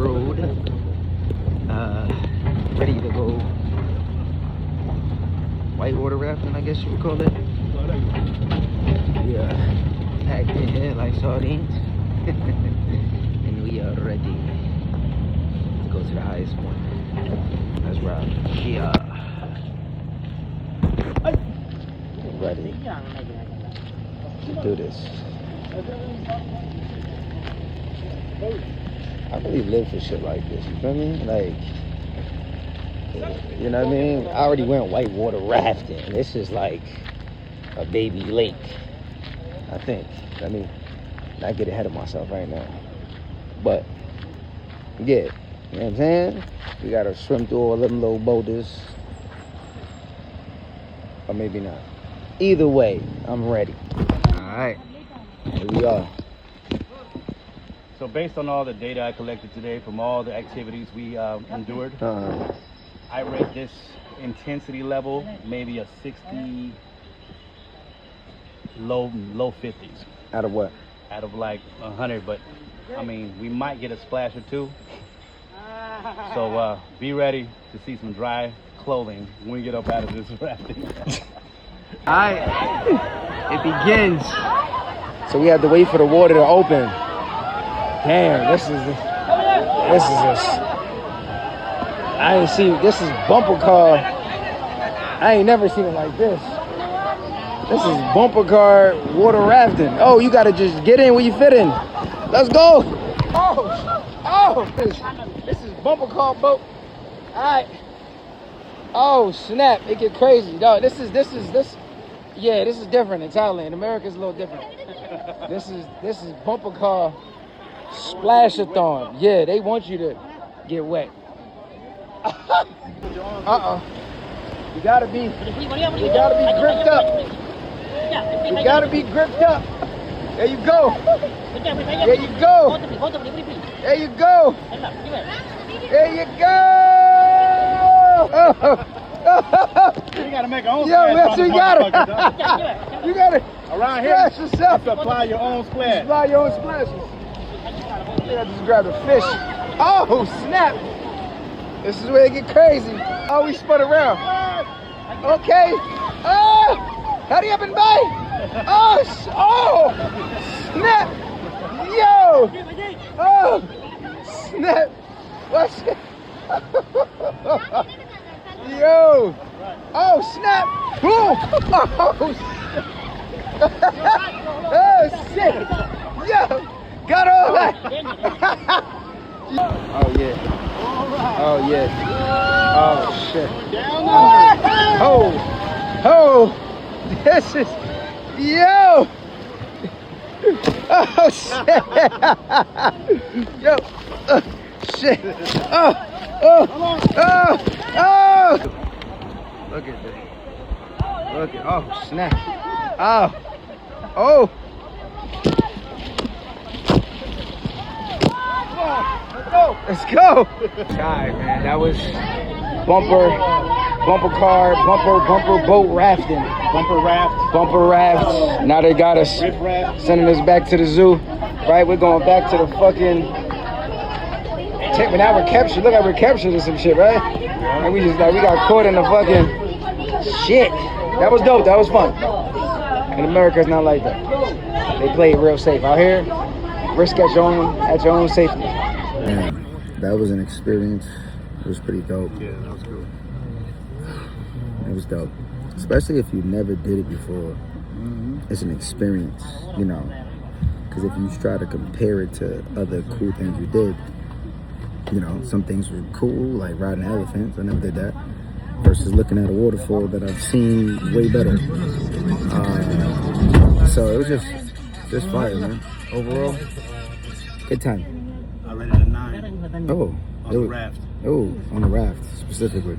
road. Ready to go whitewater rafting, I guess you would call it. We are packed in here like sardines. And we are ready to go to the highest point. Let's ride. Yeah. Ready to do this. I really live for shit like this, you feel me? Like, you know what I mean? I already went whitewater rafting. This is like a baby lake, I think. I mean, not get ahead of myself right now. But, yeah, you know what I'm saying? We gotta swim through all them little boulders. Or maybe not. Either way, I'm ready. Alright, here we are. So based on all the data I collected today from all the activities we endured, I rate this intensity level maybe a 60, low 50s. Out of what? Out of like 100, but I mean, we might get a splash or two. So be ready to see some dry clothing when we get up out of this rafting. Alright, it begins. So we have to wait for the water to open. Damn, this is I ain't seen, this is bumper car. I ain't never seen it like this. This is bumper car water rafting. Oh, you gotta just get in where you fit in. Let's go. Oh, this is bumper car boat. Alright. Oh snap, it get crazy. Dog, this is different in Thailand. America's a little different. This is bumper car splash-a-thon. Yeah, they want you to get wet. You gotta be gripped up. You gotta be gripped up. There you go. There you go. There you go. There you go. You gotta make our own Yo, splash. you gotta. You gotta. Around here, Splash yourself. supply your own splash. Supply your own splashes. I just grabbed a fish. Oh, snap. This is where they get crazy. Oh, we spun around. Okay. Oh, hurry up and bite. Oh, snap. Yo. Oh, snap. What's it? Yo. Oh, snap. Boom. Oh, shit. Yo. Got all that. Oh, yeah. Oh, yeah. Oh, shit. Oh, this is, yo. Oh, shit. Yo. Shit. Oh. Look at this. Look at, oh, snap. Oh. Let's go. Alright, man, that was bumper boat rafting. Bumper raft. Now they got us, sending us back to the zoo. Right, we're going back to the fucking. Now we're captured. Look like we're captured or some shit, right? And we got caught in the fucking shit. That was dope. That was fun. And America's not like that. They play it real safe out here. Risk at your own safety. Man, that was an experience. It was pretty dope. Yeah, that was cool. It was dope. Especially if you never did it before. It's an experience, you know. Because if you try to compare it to other cool things you did, you know, some things were cool, like riding elephants. I never did that. Versus looking at a waterfall that I've seen way better. So it was just fire, man. Overall, good time. I rated a 9. Oh, On the raft. Oh, on the raft specifically.